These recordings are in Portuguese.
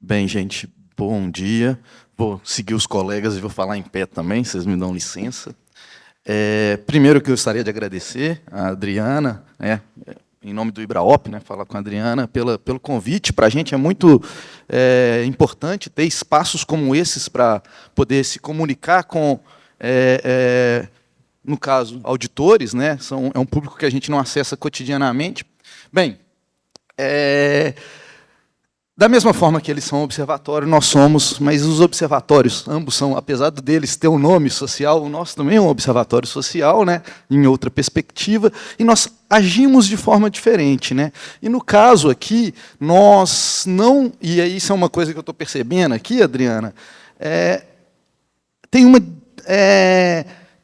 Bem, gente, bom dia. Vou seguir os colegas e vou falar em pé também, vocês me dão licença. Primeiro que eu gostaria de agradecer a Adriana, em nome do Ibraop, falar com a Adriana, pelo convite. Para a gente é muito importante ter espaços como esses para poder se comunicar com, no caso, auditores, é um público que a gente não acessa cotidianamente. Bem, da mesma forma que eles são um observatório, nós somos, mas os observatórios, ambos são, apesar deles ter um nome social, o nosso também é um observatório social, em outra perspectiva, e nós agimos de forma diferente. E, no caso aqui, nós não... E aí isso é uma coisa que eu estou percebendo aqui, Adriana, tem uma...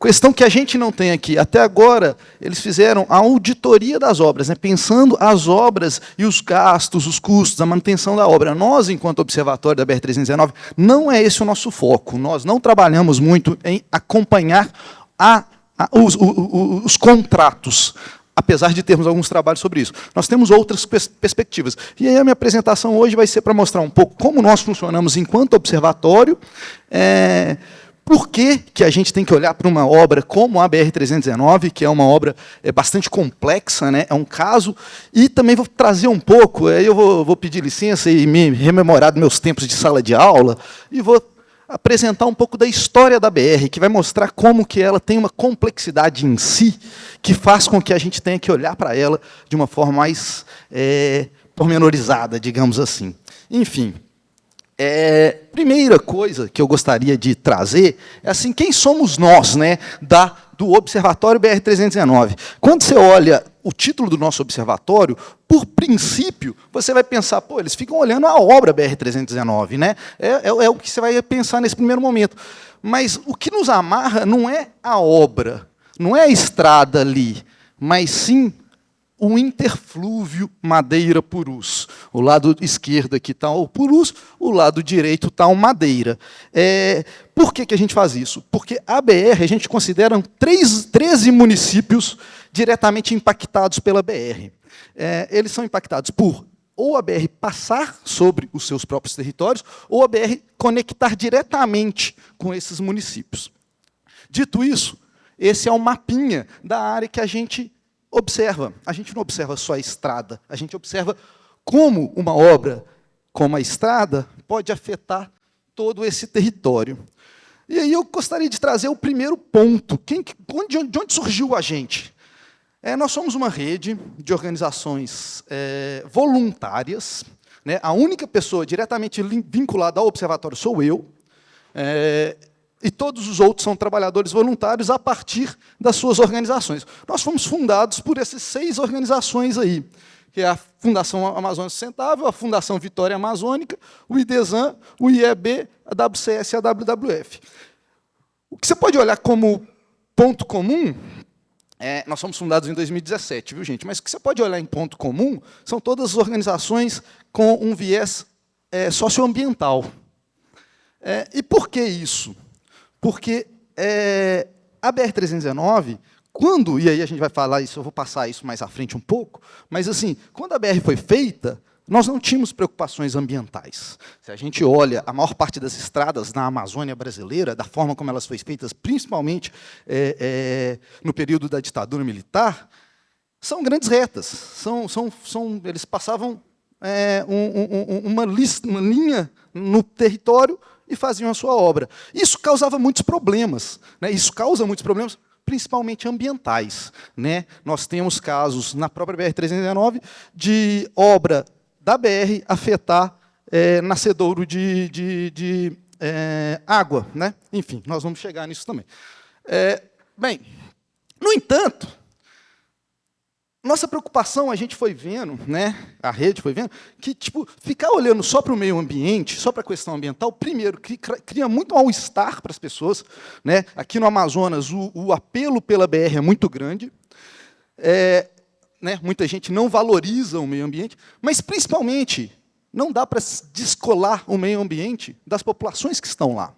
questão que a gente não tem aqui. Até agora, eles fizeram a auditoria das obras, pensando as obras e os gastos, os custos, a manutenção da obra. Nós, enquanto observatório da BR-319, não é esse o nosso foco. Nós não trabalhamos muito em acompanhar os contratos, apesar de termos alguns trabalhos sobre isso. Nós temos outras perspectivas. E aí a minha apresentação hoje vai ser para mostrar um pouco como nós funcionamos enquanto observatório, por que a gente tem que olhar para uma obra como a BR-319, que é uma obra bastante complexa, é um caso, e também vou trazer um pouco, aí eu vou pedir licença e me rememorar dos meus tempos de sala de aula, e vou apresentar um pouco da história da BR, que vai mostrar como que ela tem uma complexidade em si, que faz com que a gente tenha que olhar para ela de uma forma mais pormenorizada, digamos assim. Enfim... primeira coisa que eu gostaria de trazer é assim, quem somos nós, do Observatório BR-319. Quando você olha o título do nosso observatório, por princípio, você vai pensar, pô, eles ficam olhando a obra BR-319, é o que você vai pensar nesse primeiro momento. Mas o que nos amarra não é a obra, não é a estrada ali, mas sim o interflúvio Madeira-Purus. O lado esquerdo aqui está o Purus, o lado direito está o Madeira. Por que a gente faz isso? Porque a BR, a gente considera 13 municípios diretamente impactados pela BR. Eles são impactados por ou a BR passar sobre os seus próprios territórios, ou a BR conectar diretamente com esses municípios. Dito isso, esse é o mapinha da área que a gente observa. A gente não observa só a estrada, a gente observa como uma obra como a estrada pode afetar todo esse território. E aí eu gostaria de trazer o primeiro ponto. De onde surgiu a gente? Nós somos uma rede de organizações voluntárias. A única pessoa diretamente vinculada ao observatório sou eu. E todos os outros são trabalhadores voluntários a partir das suas organizações. Nós fomos fundados por essas 6 organizações aí, que é a Fundação Amazônia Sustentável, a Fundação Vitória Amazônica, o IDESAN, o IEB, a WCS e a WWF. O que você pode olhar como ponto comum, nós fomos fundados em 2017, viu, gente? Mas o que você pode olhar em ponto comum são todas as organizações com um viés socioambiental. E por que isso? Porque a BR-319, e aí a gente vai falar isso, eu vou passar isso mais à frente um pouco, mas assim, quando a BR foi feita, nós não tínhamos preocupações ambientais. Se a gente olha a maior parte das estradas na Amazônia brasileira, da forma como elas foram feitas, principalmente no período da ditadura militar, são grandes retas. Eles passavam uma linha no território e faziam a sua obra. Isso causava muitos problemas. Isso causa muitos problemas, principalmente ambientais. Nós temos casos, na própria BR-319, de obra da BR afetar nascedouro de água. Enfim, nós vamos chegar nisso também. Bem, no entanto, nossa preocupação, a gente foi vendo, a rede foi vendo, que ficar olhando só para o meio ambiente, só para a questão ambiental, primeiro, cria muito mal-estar para as pessoas. Aqui no Amazonas, o apelo pela BR é muito grande. Muita gente não valoriza o meio ambiente, mas, principalmente, não dá para descolar o meio ambiente das populações que estão lá.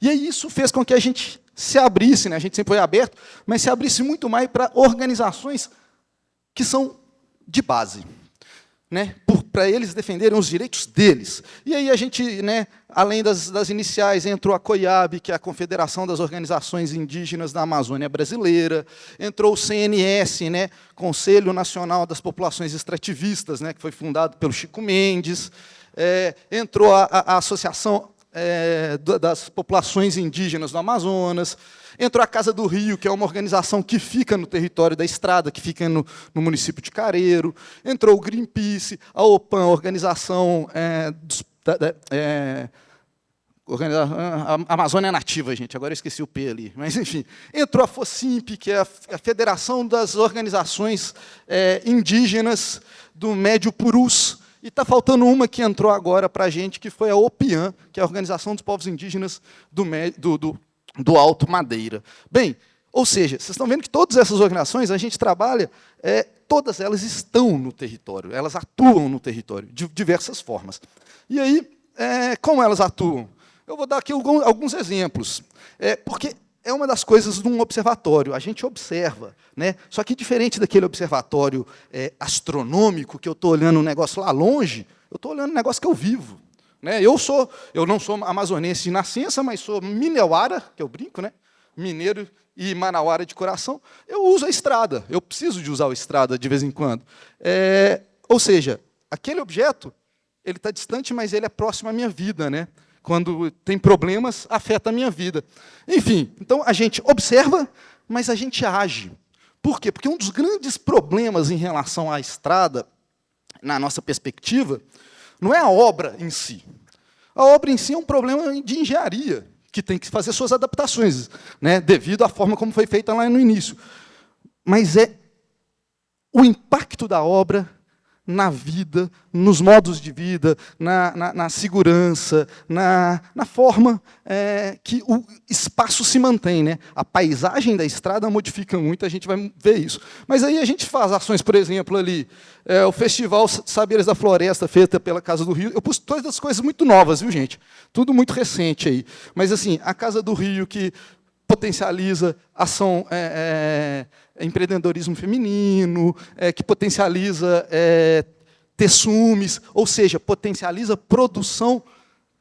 E aí isso fez com que a gente se abrisse, a gente sempre foi aberto, mas se abrisse muito mais para organizações que são de base. para eles defenderem os direitos deles. E aí a gente, né, além das iniciais, entrou a COIAB, que é a Confederação das Organizações Indígenas da Amazônia Brasileira, entrou o CNS, né, Conselho Nacional das Populações Extrativistas, né, que foi fundado pelo Chico Mendes, entrou a Associação das Populações Indígenas do Amazonas, entrou a Casa do Rio, que é uma organização que fica no território da estrada, que fica no município de Careiro, entrou o Greenpeace, a OPAN, a Organização a Amazônia Nativa, gente, agora eu esqueci o P ali, mas, enfim, entrou a FOSIMP, que é a Federação das Organizações Indígenas do Médio Purus, e está faltando uma que entrou agora para a gente, que foi a OPIAN, que é a Organização dos Povos Indígenas do Alto Madeira. Bem, ou seja, vocês estão vendo que todas essas organizações, a gente trabalha, todas elas estão no território, elas atuam no território, de diversas formas. E aí, como elas atuam? Eu vou dar aqui alguns exemplos, porque é uma das coisas de um observatório, a gente observa, né? Só que diferente daquele observatório astronômico, que eu estou olhando um negócio lá longe, eu estou olhando um negócio que eu vivo. Né? Eu não sou amazonense de nascença, mas sou mineuara, que eu brinco, né? Mineiro e manauara de coração. Eu uso a estrada, eu preciso de usar a estrada de vez em quando. Ou seja, aquele objeto ele está distante, mas ele é próximo à minha vida, né? Quando tem problemas, afeta a minha vida. Enfim, então a gente observa, mas a gente age. Por quê? Porque um dos grandes problemas em relação à estrada, na nossa perspectiva, não é a obra em si. A obra em si é um problema de engenharia, que tem que fazer suas adaptações, né, devido à forma como foi feita lá no início. Mas é o impacto da obra na vida, nos modos de vida, na segurança, na forma que o espaço se mantém. Né? A paisagem da estrada modifica muito, a gente vai ver isso. Mas aí a gente faz ações, por exemplo, ali, o Festival Saberes da Floresta, feita pela Casa do Rio. Eu pus todas as coisas muito novas, viu, gente? Tudo muito recente aí. Mas, assim, a Casa do Rio, que potencializa ação, empreendedorismo feminino, que potencializa terçumes, ou seja, potencializa produção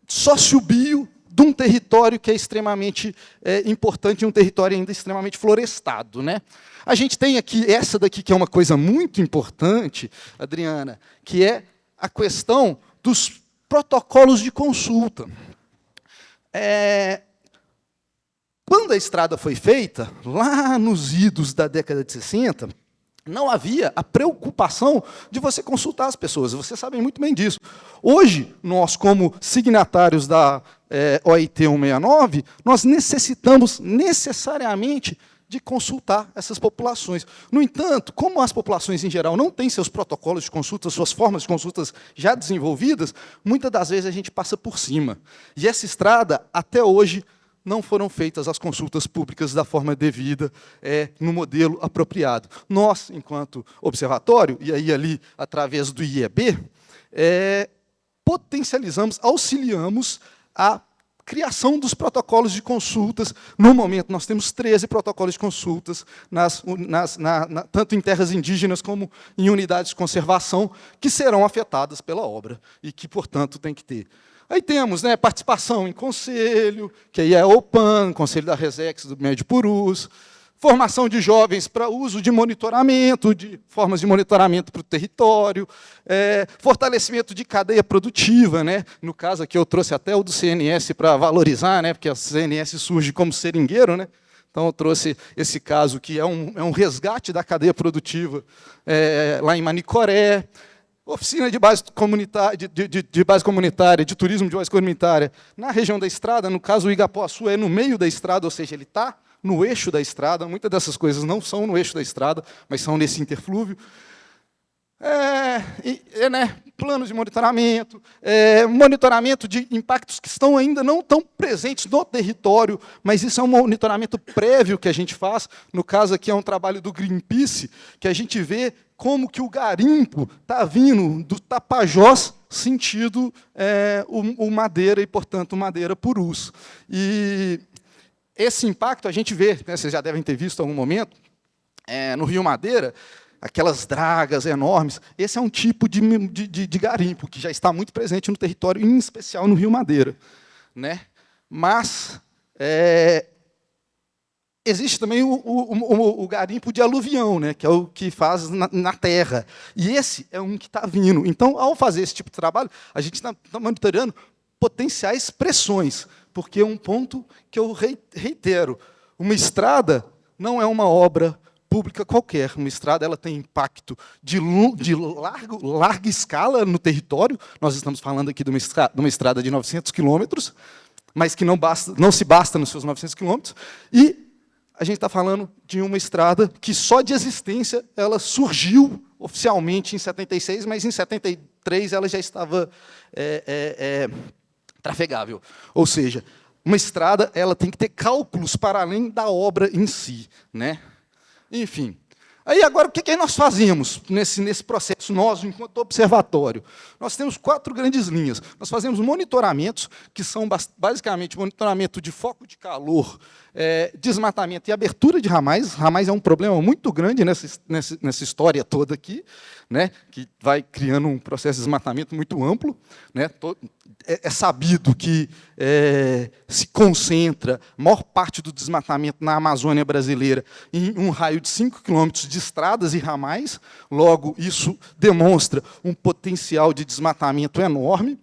sociobio de um território que é extremamente importante, um território ainda extremamente florestado. Né? A gente tem aqui, essa daqui, que é uma coisa muito importante, Adriana, que é a questão dos protocolos de consulta. Quando a estrada foi feita, lá nos idos da década de 60, não havia a preocupação de você consultar as pessoas. Vocês sabem muito bem disso. Hoje, nós, como signatários da OIT 169, nós necessitamos necessariamente de consultar essas populações. No entanto, como as populações, em geral, não têm seus protocolos de consulta, suas formas de consultas já desenvolvidas, muitas das vezes a gente passa por cima. E essa estrada, até hoje, não foram feitas as consultas públicas da forma devida, no modelo apropriado. Nós, enquanto observatório, e aí ali, através do IEB, potencializamos, auxiliamos a criação dos protocolos de consultas. No momento, nós temos 13 protocolos de consultas, tanto em terras indígenas como em unidades de conservação, que serão afetadas pela obra e que, portanto, tem que ter. Aí temos, né, participação em conselho, que aí é a OPAN, Conselho da Resex do Médio Purus, formação de jovens para uso de monitoramento, de formas de monitoramento para o território, fortalecimento de cadeia produtiva. Né? No caso aqui, eu trouxe até o do CNS para valorizar, né, porque a CNS surge como seringueiro. Né? Então, eu trouxe esse caso, que é um resgate da cadeia produtiva lá em Manicoré. Oficina de base comunitária, de turismo de base comunitária, na região da estrada, no caso o Igapuaçu é no meio da estrada, ou seja, ele está no eixo da estrada. Muitas dessas coisas não são no eixo da estrada, mas são nesse interflúvio. Né, planos de monitoramento, monitoramento de impactos que estão ainda não tão presentes no território, mas isso é um monitoramento prévio que a gente faz. No caso aqui é um trabalho do Greenpeace, que a gente vê como que o garimpo está vindo do Tapajós sentido o Madeira e, portanto, Madeira Purus. E esse impacto a gente vê, né, vocês já devem ter visto em algum momento, no Rio Madeira, aquelas dragas enormes. Esse é um tipo de garimpo que já está muito presente no território, em especial no Rio Madeira, né? Mas existe também o garimpo de aluvião, né, que é o que faz na terra. E esse é um que está vindo. Então, ao fazer esse tipo de trabalho, a gente está monitorando potenciais pressões, porque é um ponto que eu reitero. Uma estrada não é uma obra pública qualquer. Uma estrada ela tem impacto de larga escala no território. Nós estamos falando aqui de uma estrada de 900 quilômetros, mas que não se basta nos seus 900 quilômetros. E a gente está falando de uma estrada que só de existência ela surgiu oficialmente em 76, mas em 73 ela já estava trafegável. Ou seja, uma estrada ela tem que ter cálculos para além da obra em si, né? Enfim. Aí agora o que nós fazemos nesse processo, nós, enquanto observatório? Nós temos 4 grandes linhas. Nós fazemos monitoramentos, que são basicamente monitoramento de foco de calor, desmatamento e abertura de ramais. Ramais é um problema muito grande nessa história toda aqui, né, que vai criando um processo de desmatamento muito amplo, né. É sabido que se concentra a maior parte do desmatamento na Amazônia brasileira em um raio de 5 quilômetros de estradas e ramais. Logo, isso demonstra um potencial de desmatamento enorme.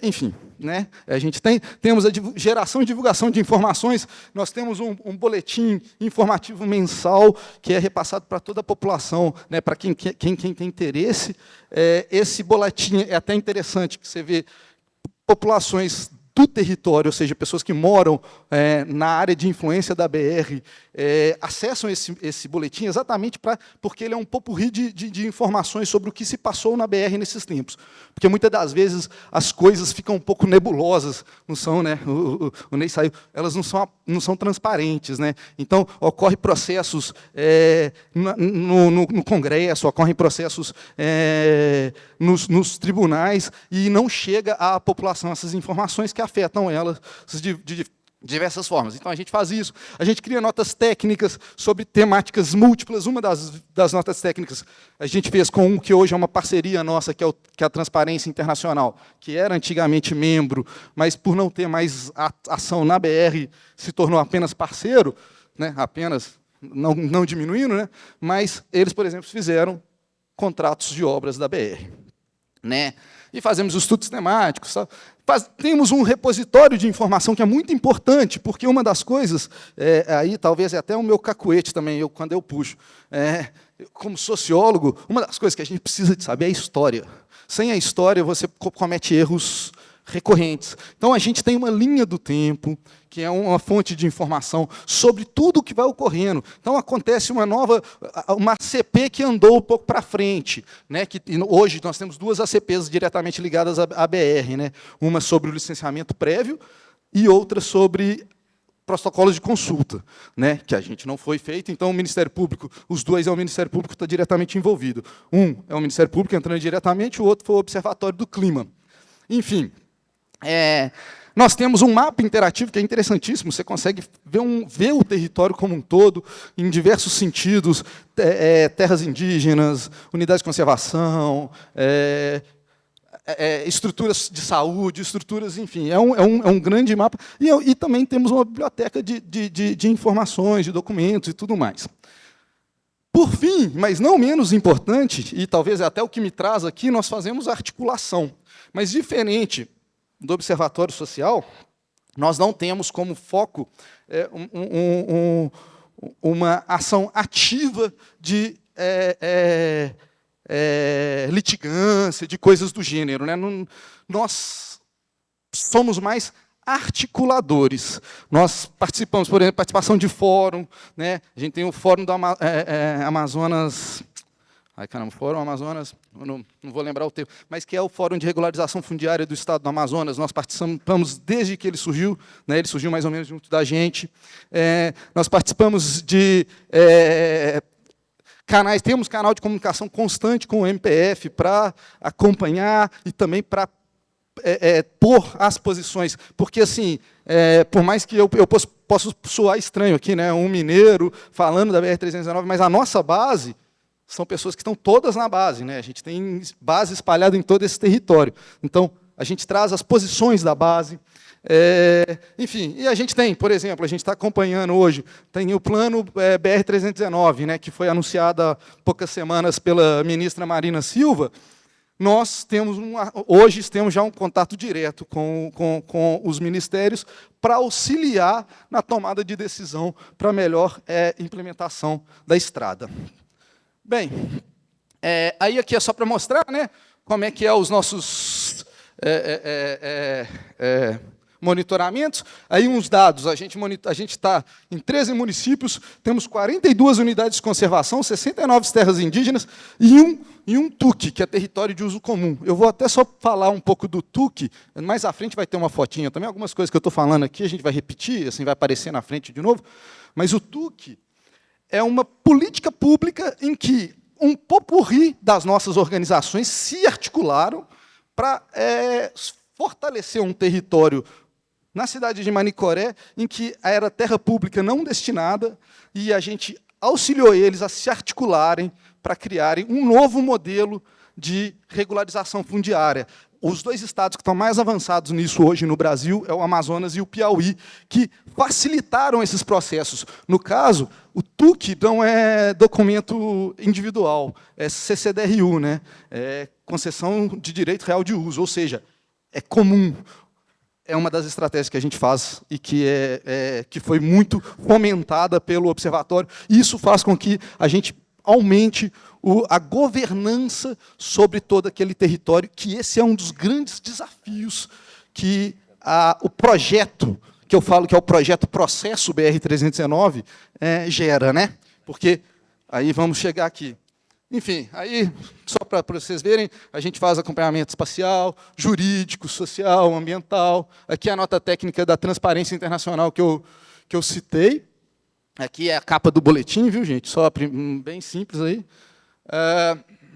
Enfim, né, a gente temos a geração e divulgação de informações. Nós temos um boletim informativo mensal que é repassado para toda a população, né, para quem tem interesse. Esse boletim é até interessante, que você vê populações do território, ou seja, pessoas que moram na área de influência da BR, acessam esse boletim exatamente porque ele é um popurrí de informações sobre o que se passou na BR nesses tempos. Porque, muitas das vezes, as coisas ficam um pouco nebulosas, não são, né? O Ney saiu, elas não são transparentes, né? Então, ocorrem processos no Congresso, ocorrem processos nos tribunais, e não chega à população essas informações que afetam elas de diversas formas. Então, a gente faz isso. A gente cria notas técnicas sobre temáticas múltiplas. Uma das notas técnicas a gente fez com um que hoje é uma parceria nossa, que é a Transparência Internacional, que era antigamente membro, mas, por não ter mais ação na BR, se tornou apenas parceiro, né? Apenas, não diminuindo, né? Mas eles, por exemplo, fizeram contratos de obras da BR, né? E fazemos estudos temáticos. Temos um repositório de informação que é muito importante, porque uma das coisas, aí talvez é até o meu cacuete também, quando eu puxo, como sociólogo, uma das coisas que a gente precisa de saber é a história. Sem a história, você comete erros recorrentes. Então, a gente tem uma linha do tempo, que é uma fonte de informação sobre tudo o que vai ocorrendo. Então, acontece uma ACP que andou um pouco para frente, né? Hoje, nós temos 2 ACPs diretamente ligadas à BR, né? Uma sobre o licenciamento prévio e outra sobre protocolos de consulta, né, que a gente não foi feito. Então, o Ministério Público, os 2 o Ministério Público está diretamente envolvido. Um é o Ministério Público entrando diretamente, o outro foi o Observatório do Clima. Enfim, nós temos um mapa interativo que é interessantíssimo. Você consegue ver o território como um todo, em diversos sentidos, terras indígenas, unidades de conservação, estruturas de saúde, estruturas, enfim, é um grande mapa. E também temos uma biblioteca de informações, de documentos e tudo mais. Por fim, mas não menos importante, e talvez é até o que me traz aqui, nós fazemos articulação. Mas, diferente do Observatório Social, nós não temos como foco uma ação ativa de litigância, de coisas do gênero, né? Nós somos mais articuladores. Nós participamos, por exemplo, participação de fórum, né? A gente tem o Fórum do Amazonas... Ai, caramba, Fórum Amazonas, eu não vou lembrar o termo, mas que é o Fórum de Regularização Fundiária do Estado do Amazonas. Nós participamos desde que ele surgiu, né? Ele surgiu mais ou menos junto da gente. Nós participamos de canais, temos canal de comunicação constante com o MPF para acompanhar e também para pôr as posições, porque, assim, por mais que eu possa soar estranho aqui, né, um mineiro falando da BR-319, mas a nossa base são pessoas que estão todas na base, né? A gente tem base espalhada em todo esse território. Então, a gente traz as posições da base. Enfim, e a gente tem, por exemplo, a gente está acompanhando hoje, tem o plano BR-319, né, que foi anunciado há poucas semanas pela ministra Marina Silva. Nós temos hoje temos já um contato direto com os ministérios para auxiliar na tomada de decisão para a melhor implementação da estrada. Bem, aí aqui é só para mostrar, né, como é que os nossos monitoramentos. Aí uns dados, a gente está em 13 municípios, temos 42 unidades de conservação, 69 terras indígenas e um TUC, que é território de uso comum. Eu vou até só falar um pouco do TUC, mais à frente vai ter uma fotinha também, algumas coisas que eu estou falando aqui, a gente vai repetir, assim vai aparecer na frente de novo, mas o TUC é uma política pública em que um popurrí das nossas organizações se articularam para fortalecer um território na cidade de Manicoré, em que era terra pública não destinada, e a gente auxiliou eles a se articularem para criarem um novo modelo de regularização fundiária. Os dois estados que estão mais avançados nisso hoje no Brasil é o Amazonas e o Piauí, que facilitaram esses processos. No caso, o TUC não é documento individual, é CCDRU, né? É concessão de direito real de uso, ou seja, é comum. É uma das estratégias que a gente faz e que foi muito fomentada pelo Observatório. E isso faz com que a gente aumente a governança sobre todo aquele território, que esse é um dos grandes desafios que o projeto, que eu falo que é o projeto Processo BR-319, gera, né? Porque aí vamos chegar aqui. Enfim, aí, só para vocês verem, a gente faz acompanhamento espacial, jurídico, social, ambiental. Aqui é a nota técnica da Transparência Internacional que eu citei. Aqui é a capa do boletim, viu, gente? Só bem simples aí.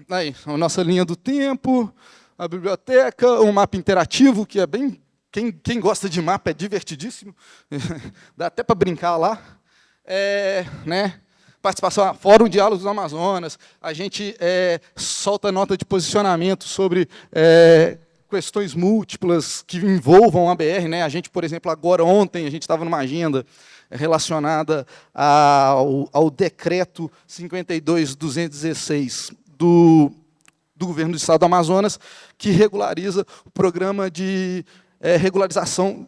Aí, a nossa linha do tempo, a biblioteca, um mapa interativo, que é bem... Quem gosta de mapa é divertidíssimo. Dá até para brincar lá. Né? Participação, Fórum Diálogos do Amazonas, a gente solta nota de posicionamento sobre questões múltiplas que envolvam a BR. Né? A gente, por exemplo, ontem, a gente estava numa agenda relacionada ao decreto 52.216 do governo do Estado do Amazonas, que regulariza o programa de regularização,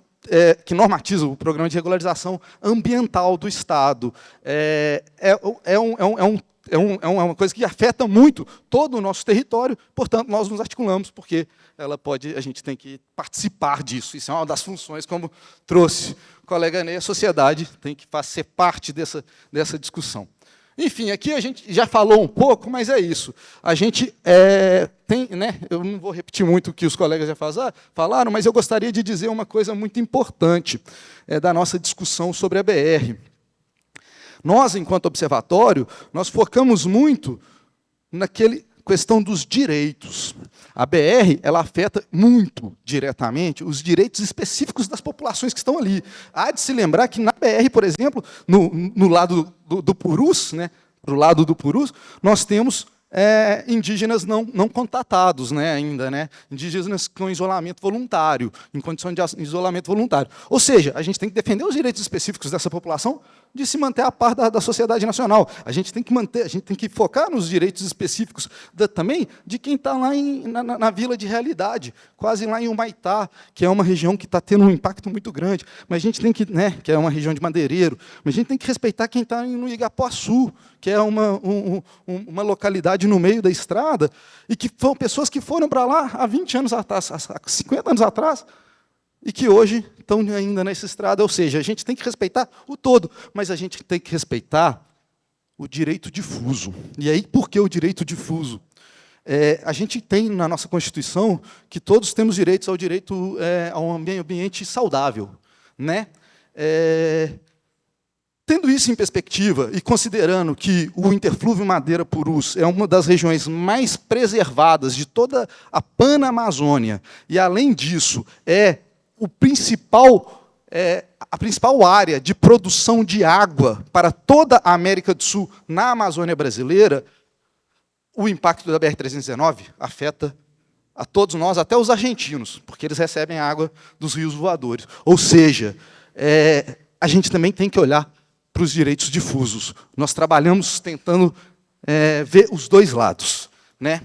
que normatiza o programa de regularização ambiental do Estado. É uma coisa que afeta muito todo o nosso território, portanto, nós nos articulamos, porque a gente tem que participar disso. Isso é uma das funções, como trouxe o colega Ney, a sociedade tem que fazer parte dessa discussão. Enfim, aqui a gente já falou um pouco, mas é isso. A gente tem, né, eu não vou repetir muito o que os colegas já falaram, mas eu gostaria de dizer uma coisa muito importante da nossa discussão sobre a BR. Nós, enquanto observatório, nós focamos muito naquele questão dos direitos. A BR ela afeta muito diretamente os direitos específicos das populações que estão ali. Há de se lembrar que na BR, por exemplo, no lado do Purus, né, pro lado do Purus, nós temos indígenas não contatados, né, ainda, né, indígenas com isolamento voluntário, em condição de isolamento voluntário. Ou seja, a gente tem que defender os direitos específicos dessa população de se manter a par da sociedade nacional. A gente tem que focar nos direitos específicos também de quem está lá na Vila de Realidade, quase lá em Humaitá, que é uma região que está tendo um impacto muito grande. Mas a gente tem que, né, que é uma região de madeireiro, mas a gente tem que respeitar quem está no Igapuaçu, que é uma localidade no meio da estrada, e que foram pessoas que foram para lá há 20 anos atrás, há 50 anos atrás, e que hoje estão ainda nessa estrada. Ou seja, a gente tem que respeitar o todo, mas a gente tem que respeitar o direito difuso. E aí, por que o direito difuso? A gente tem na nossa Constituição que todos temos direitos ao direito a um ambiente saudável, né? Tendo isso em perspectiva e considerando que o Interflúvio Madeira-Purus é uma das regiões mais preservadas de toda a Panamazônia, e, além disso, a principal área de produção de água para toda a América do Sul na Amazônia brasileira, o impacto da BR-319 afeta a todos nós, até os argentinos, porque eles recebem água dos rios voadores. Ou seja, a gente também tem que olhar para os direitos difusos. Nós trabalhamos tentando ver os dois lados, né?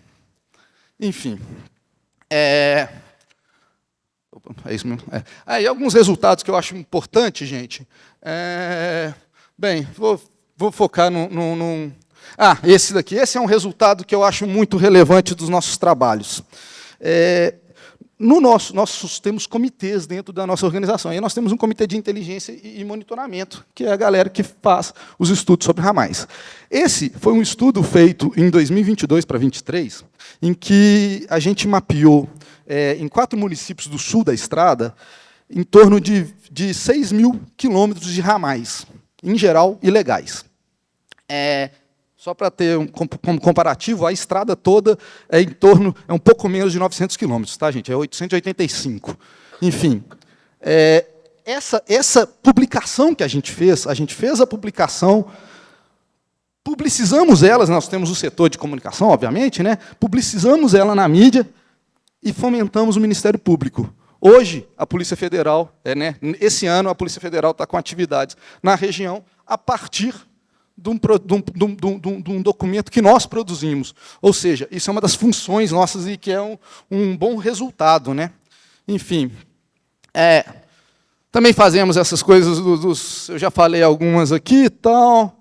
Enfim. É isso mesmo. Aí alguns resultados que eu acho importante, gente. Bem, vou focar num. Esse daqui. Esse é um resultado que eu acho muito relevante dos nossos trabalhos. Nós temos comitês dentro da nossa organização. Aí nós temos um comitê de inteligência e monitoramento, que é a galera que faz os estudos sobre ramais. Esse foi um estudo feito em 2022 para 2023, em que a gente mapeou, em 4 municípios do sul da estrada, em torno de 6 mil quilômetros de ramais, em geral, ilegais. Só para ter como comparativo, a estrada toda é um pouco menos de 900 quilômetros, tá, gente? É 885. Enfim, essa publicação que a gente fez a publicação, publicizamos elas, nós temos o setor de comunicação, obviamente, né? Publicizamos ela na mídia e fomentamos o Ministério Público. Hoje, a Polícia Federal, esse ano, a Polícia Federal está com atividades na região a partir de um documento que nós produzimos. Ou seja, isso é uma das funções nossas e que é um bom resultado, né? Enfim, também fazemos essas coisas eu já falei algumas aqui e tal.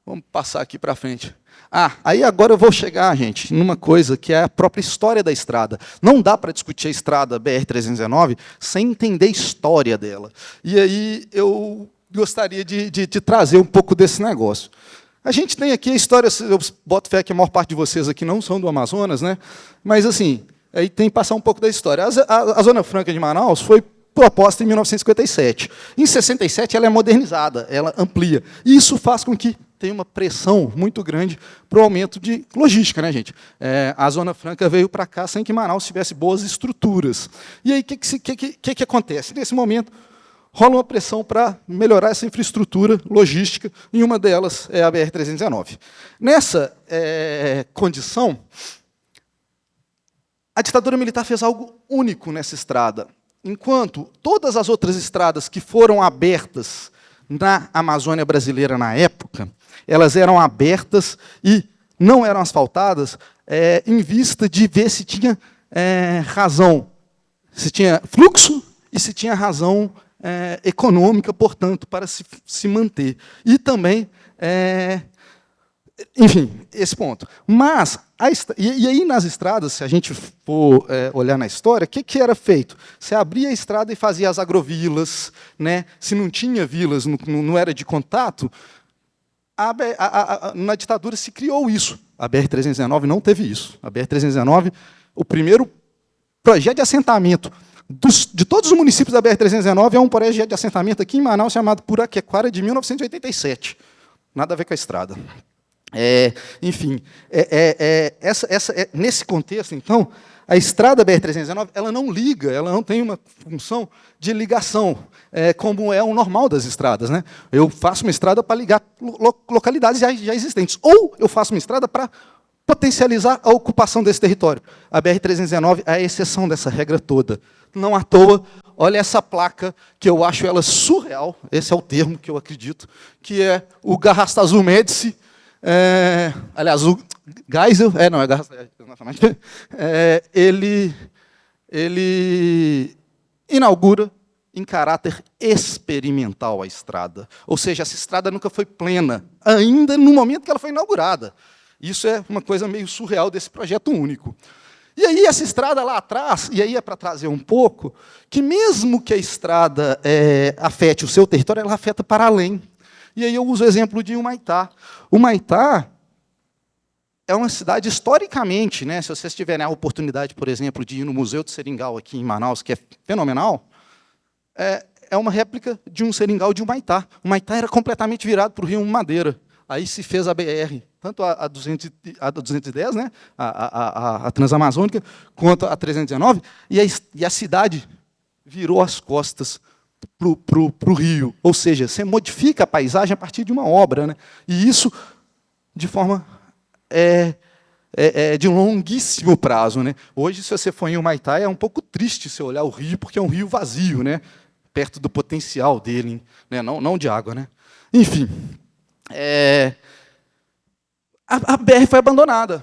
Vamos passar aqui para frente. Aí agora eu vou chegar, gente, numa coisa que é a própria história da estrada. Não dá para discutir a estrada BR-319 sem entender a história dela. E aí eu gostaria de trazer um pouco desse negócio. A gente tem aqui a história, eu boto fé que a maior parte de vocês aqui não são do Amazonas, né? Mas, assim, aí tem que passar um pouco da história. A Zona Franca de Manaus foi proposta em 1957. Em 67, ela é modernizada, ela amplia. E isso faz com que tenha uma pressão muito grande para o aumento de logística, né, gente? A Zona Franca veio para cá sem que Manaus tivesse boas estruturas. E aí, o que acontece? Nesse momento, rola uma pressão para melhorar essa infraestrutura logística, e uma delas é a BR-319. Nessa condição, a ditadura militar fez algo único nessa estrada. Enquanto todas as outras estradas que foram abertas na Amazônia brasileira na época, elas eram abertas e não eram asfaltadas em vista de ver se tinha razão, se tinha fluxo e se tinha razão econômica, portanto, para se manter. E também, enfim, esse ponto. Mas, e aí nas estradas, se a gente for olhar na história, o que era feito? Você abria a estrada e fazia as agrovilas, né? Se não tinha vilas, não era de contato, na ditadura se criou isso. A BR-319 não teve isso. A BR-319, o primeiro projeto de assentamento de todos os municípios da BR-319, é um projeto de assentamento aqui em Manaus chamado Puraquequara, de 1987. Nada a ver com a estrada. Enfim, nesse contexto, então, a estrada BR-319 ela não liga, ela não tem uma função de ligação, como é o normal das estradas, né? Eu faço uma estrada para ligar localidades já existentes, ou eu faço uma estrada para potencializar a ocupação desse território. A BR-319 é a exceção dessa regra toda. Não à toa, olha essa placa, que eu acho ela surreal, esse é o termo que eu acredito, que é o Garrastazu Médici, aliás, o Geisel, não é Garrastazu, ele inaugura em caráter experimental a estrada. Ou seja, essa estrada nunca foi plena, ainda no momento que ela foi inaugurada. Isso é uma coisa meio surreal desse projeto único. E aí, essa estrada lá atrás, e aí é para trazer um pouco, que mesmo que a estrada afete o seu território, ela afeta para além. E aí eu uso o exemplo de Humaitá. Humaitá é uma cidade, historicamente, né, se vocês tiverem a oportunidade, por exemplo, de ir no Museu de Seringal, aqui em Manaus, que é fenomenal, é uma réplica de um seringal de Humaitá. Humaitá era completamente virado para o Rio Madeira. Aí se fez a BR, tanto a 210, né, a Transamazônica, quanto a 319, e a cidade virou as costas para o rio. Ou seja, você modifica a paisagem a partir de uma obra, né? E isso de forma de um longuíssimo prazo, né? Hoje, se você for em Humaitá, é um pouco triste você olhar o rio, porque é um rio vazio, né? Perto do potencial dele, né? Não de água, né? Enfim, a BR foi abandonada,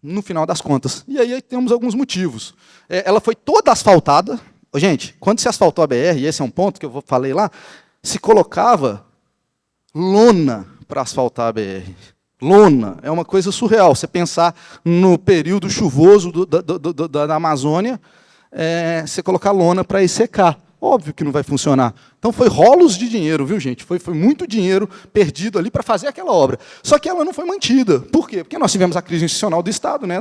no final das contas. E aí temos alguns motivos. Ela foi toda asfaltada. Gente, quando se asfaltou a BR, e esse é um ponto que eu falei lá, se colocava lona para asfaltar a BR. Lona é uma coisa surreal. Você pensar no período chuvoso da Amazônia, você colocar lona para ir secar. Óbvio que não vai funcionar. Então, foi rolos de dinheiro, viu, gente? Foi muito dinheiro perdido ali para fazer aquela obra. Só que ela não foi mantida. Por quê? Porque nós tivemos a crise institucional do Estado, né?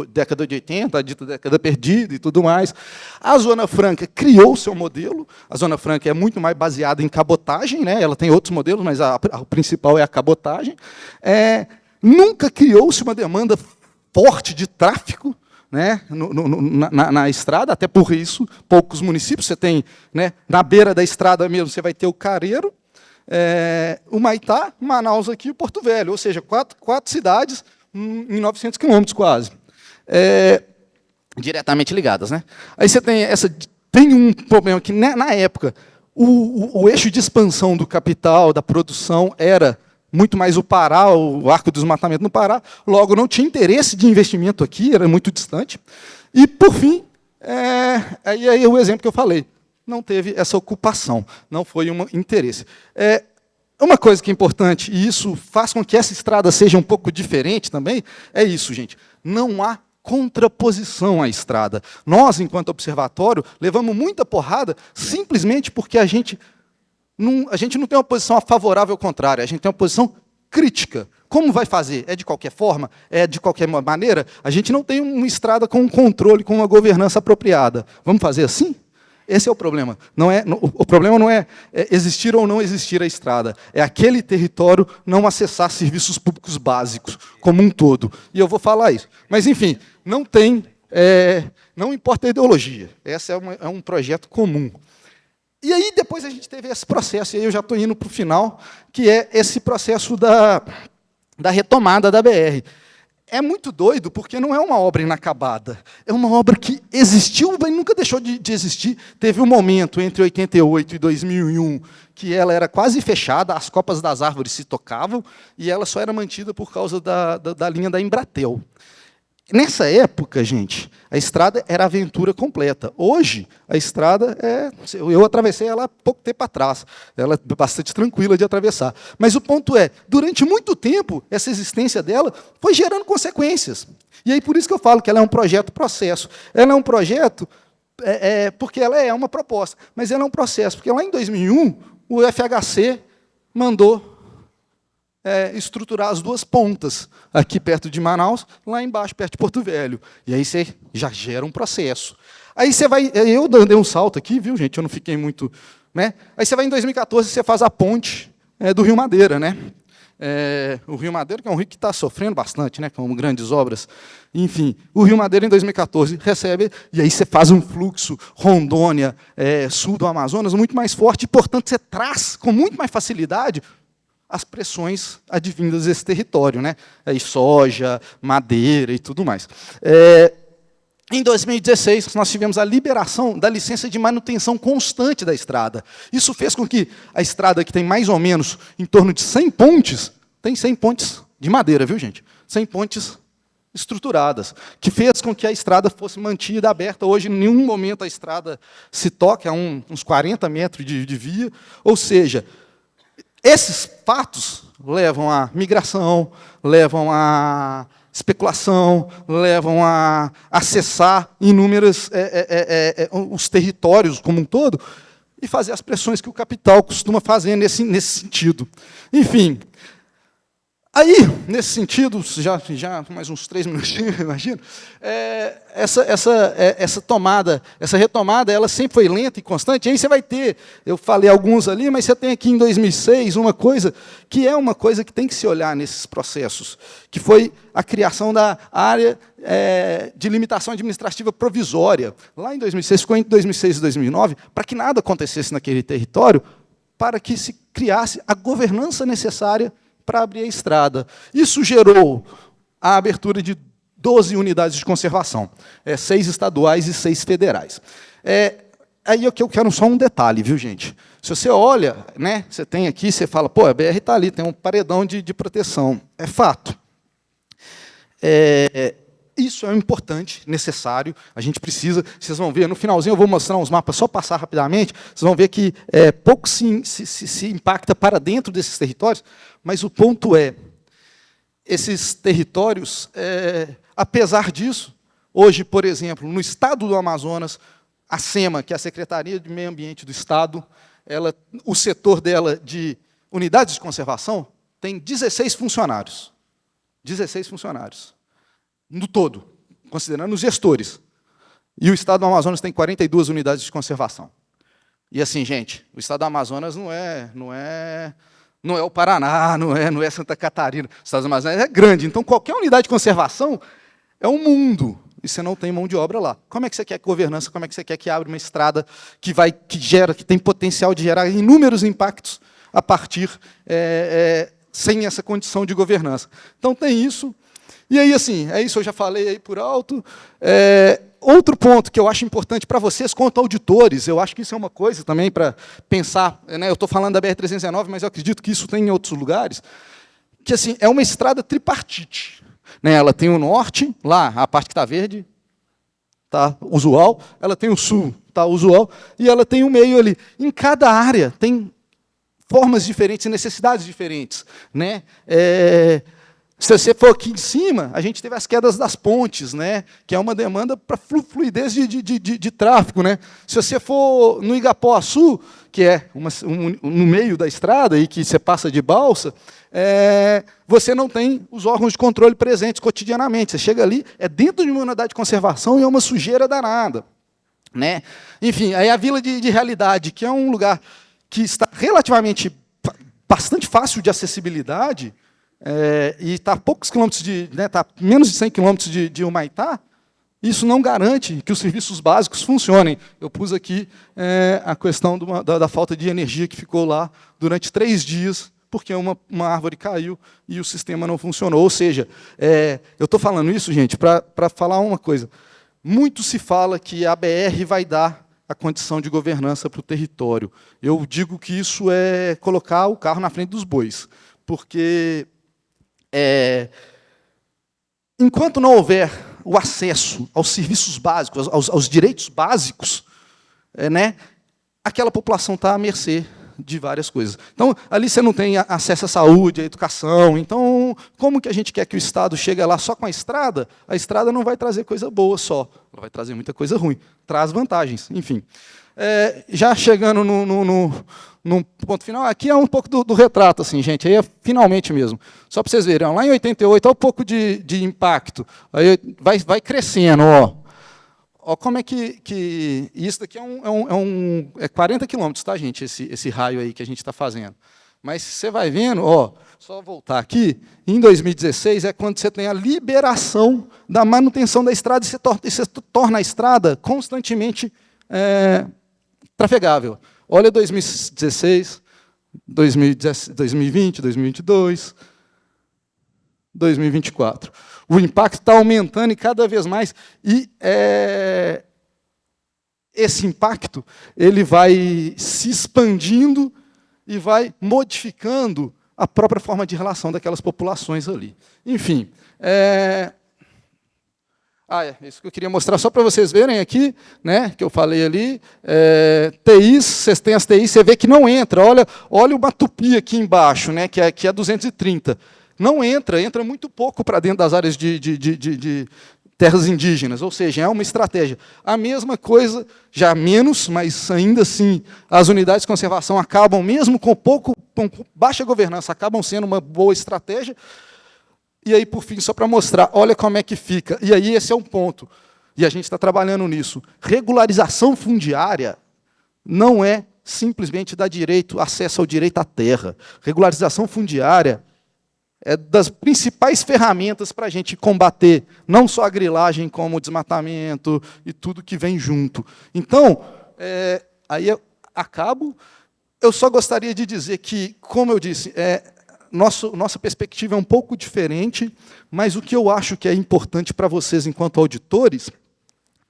Década de 80, a dita década perdida e tudo mais. A Zona Franca criou o seu modelo. A Zona Franca é muito mais baseada em cabotagem, né? Ela tem outros modelos, mas a principal é a cabotagem. Nunca criou-se uma demanda forte de tráfego, né, na estrada, até por isso, poucos municípios, você tem, né, na beira da estrada mesmo, você vai ter o Careiro, Humaitá, Manaus aqui e Porto Velho, ou seja, quatro cidades em 900 quilômetros quase, diretamente ligadas. Né? Aí você tem um problema que, né, na época, o eixo de expansão do capital, da produção, era muito mais o Pará, o arco do desmatamento no Pará, logo não tinha interesse de investimento aqui, era muito distante. E, por fim, aí o exemplo que eu falei, não teve essa ocupação, não foi um interesse. Uma coisa que é importante, e isso faz com que essa estrada seja um pouco diferente também, é isso, gente, não há contraposição à estrada. Nós, enquanto observatório, levamos muita porrada simplesmente porque a gente não tem uma posição favorável ao contrário, a gente tem uma posição crítica. Como vai fazer? É de qualquer forma? É de qualquer maneira? A gente não tem uma estrada com um controle, com uma governança apropriada. Vamos fazer assim? Esse é o problema. O problema não é existir ou não existir a estrada. É aquele território não acessar serviços públicos básicos, como um todo. E eu vou falar isso. Mas, enfim, não importa a ideologia. Esse é um projeto comum. E aí, depois a gente teve esse processo, e aí eu já estou indo para o final, que é esse processo da retomada da BR. É muito doido, porque não é uma obra inacabada. É uma obra que existiu, mas nunca deixou de existir. Teve um momento, entre 88 e 2001, que ela era quase fechada, as copas das árvores se tocavam, e ela só era mantida por causa da linha da Embratel. Nessa época, gente, a estrada era aventura completa. Hoje, a estrada eu atravessei ela há pouco tempo atrás. Ela é bastante tranquila de atravessar. Mas o ponto é, durante muito tempo, essa existência dela foi gerando consequências. E aí, por isso que eu falo que ela é um projeto-processo. Ela é um projeto porque ela é uma proposta, mas ela é um processo, porque lá em 2001, o FHC mandou estruturar as duas pontas, aqui perto de Manaus, lá embaixo, perto de Porto Velho. E aí você já gera um processo. Aí você vai... Eu dei um salto aqui, viu, gente? Eu não fiquei muito... Né? Aí você vai em 2014 e você faz a ponte do Rio Madeira. Né? O Rio Madeira, que é um rio que está sofrendo bastante, né, com grandes obras. Enfim, o Rio Madeira, em 2014, recebe... E aí você faz um fluxo Rondônia, sul do Amazonas, muito mais forte. E, portanto, você traz com muito mais facilidade as pressões advindas desse território, né? Aí soja, madeira e tudo mais. Em 2016, nós tivemos a liberação da licença de manutenção constante da estrada. Isso fez com que a estrada, que tem mais ou menos em torno de 100 pontes, tem 100 pontes de madeira, viu, gente? 100 pontes estruturadas, que fez com que a estrada fosse mantida aberta. Hoje, em nenhum momento, a estrada se toca a uns 40 metros de via, ou seja... Esses fatos levam à migração, levam à especulação, levam a acessar inúmeros os territórios como um todo e fazer as pressões que o capital costuma fazer nesse sentido. Enfim, aí, nesse sentido, já mais uns 3 minutinhos, imagino, essa retomada, ela sempre foi lenta e constante. Aí você vai ter, eu falei alguns ali, mas você tem aqui em 2006 uma coisa que tem que se olhar nesses processos, que foi a criação da área de limitação administrativa provisória. Lá em 2006, ficou entre 2006 e 2009, para que nada acontecesse naquele território, para que se criasse a governança necessária para abrir a estrada. Isso gerou a abertura de 12 unidades de conservação, 6 estaduais e 6 federais. Aí eu quero só um detalhe, viu, gente? Se você olha, né, você tem aqui, você fala, pô, a BR está ali, tem um paredão de proteção. É fato. Isso é importante, necessário, a gente precisa, vocês vão ver, no finalzinho eu vou mostrar uns mapas, só passar rapidamente, vocês vão ver que pouco se impacta para dentro desses territórios, mas o ponto esses territórios, apesar disso, hoje, por exemplo, no estado do Amazonas, a SEMA, que é a Secretaria de Meio Ambiente do Estado, o setor dela de unidades de conservação tem 16 funcionários. 16 funcionários. No todo, considerando os gestores. E o estado do Amazonas tem 42 unidades de conservação. E assim, gente, o estado do Amazonas não é o Paraná, não é Santa Catarina. O estado do Amazonas é grande, então qualquer unidade de conservação é um mundo. E você não tem mão de obra lá. Como é que você quer governança? Como é que você quer que abra uma estrada que tem potencial de gerar inúmeros impactos a partir sem essa condição de governança? Então tem isso. E aí, assim, isso eu já falei aí por alto. Outro ponto que eu acho importante para vocês, quanto auditores, eu acho que isso é uma coisa também para pensar, né, eu estou falando da BR-319, mas eu acredito que isso tem em outros lugares, que assim, é uma estrada tripartite. Né, ela tem o norte, lá, a parte que está verde, tá usual, ela tem o sul, tá usual, e ela tem o meio ali. Em cada área tem formas diferentes, necessidades diferentes. Né? Se você for aqui em cima, a gente teve as quedas das pontes, né, que é uma demanda para fluidez de tráfego. Né? Se você for no Igapoaçu, que é no meio da estrada, e que você passa de balsa, você não tem os órgãos de controle presentes cotidianamente. Você chega ali, dentro de uma unidade de conservação e é uma sujeira danada. Né? Enfim, aí a Vila de Realidade, que é um lugar que está relativamente bastante fácil de acessibilidade, e está a poucos quilômetros está menos de 100 quilômetros de Humaitá, isso não garante que os serviços básicos funcionem. Eu pus aqui a questão da falta de energia que ficou lá durante 3 dias, porque uma árvore caiu e o sistema não funcionou. Ou seja, eu estou falando isso, gente, para falar uma coisa. Muito se fala que a BR vai dar a condição de governança para o território. Eu digo que isso é colocar o carro na frente dos bois, porque enquanto não houver o acesso aos serviços básicos, aos direitos básicos, né, aquela população está à mercê de várias coisas. Então, ali você não tem acesso à saúde, à educação. Então, como que a gente quer que o Estado chegue lá só com a estrada? A estrada não vai trazer coisa boa só, ela vai trazer muita coisa ruim. Traz vantagens, enfim. Já chegando no ponto final, aqui é um pouco do retrato, assim, gente, aí é finalmente mesmo. Só para vocês verem, lá em 88, olha um pouco de impacto. Aí vai crescendo, ó. Ó, como é que isso daqui é 40 quilômetros, tá, gente, esse raio aí que a gente está fazendo. Mas você vai vendo, ó, só voltar aqui, em 2016 é quando você tem a liberação da manutenção da estrada e você torna a estrada constantemente trafegável. Olha 2016, 2020, 2022, 2024. O impacto está aumentando e cada vez mais. E esse impacto ele vai se expandindo e vai modificando a própria forma de relação daquelas populações ali. Enfim, isso que eu queria mostrar só para vocês verem aqui, né, que eu falei ali. TIs, vocês têm as TIs, você vê que não entra. Olha uma tupi aqui embaixo, né, que é 230. Não entra muito pouco para dentro das áreas de terras indígenas, ou seja, é uma estratégia. A mesma coisa, já menos, mas ainda assim, as unidades de conservação acabam, mesmo com baixa governança, acabam sendo uma boa estratégia. E aí, por fim, só para mostrar, olha como é que fica. E aí, esse é um ponto, e a gente está trabalhando nisso. Regularização fundiária não é simplesmente dar acesso ao direito à terra. Regularização fundiária é das principais ferramentas para a gente combater não só a grilagem, como o desmatamento e tudo que vem junto. Então, aí eu acabo. Eu só gostaria de dizer que, como eu disse, nossa perspectiva é um pouco diferente, mas o que eu acho que é importante para vocês, enquanto auditores,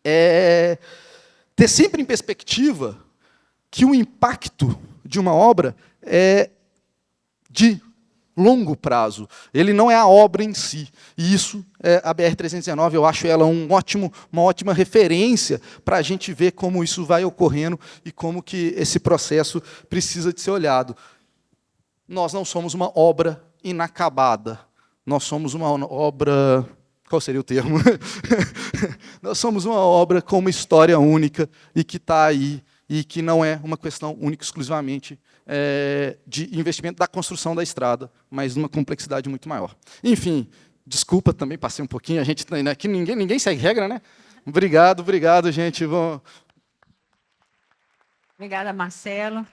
é ter sempre em perspectiva que o impacto de uma obra é de longo prazo. Ele não é a obra em si. E isso, a BR-319, eu acho ela uma ótima referência para a gente ver como isso vai ocorrendo e como que esse processo precisa de ser olhado. Nós não somos uma obra inacabada. Nós somos uma obra... Qual seria o termo? Nós somos uma obra com uma história única e que está aí, e que não é uma questão única, exclusivamente, de investimento da construção da estrada, mas numa complexidade muito maior. Enfim, desculpa, também passei um pouquinho, a gente aqui ninguém segue regra, né? Obrigado, gente. Obrigada, Marcelo.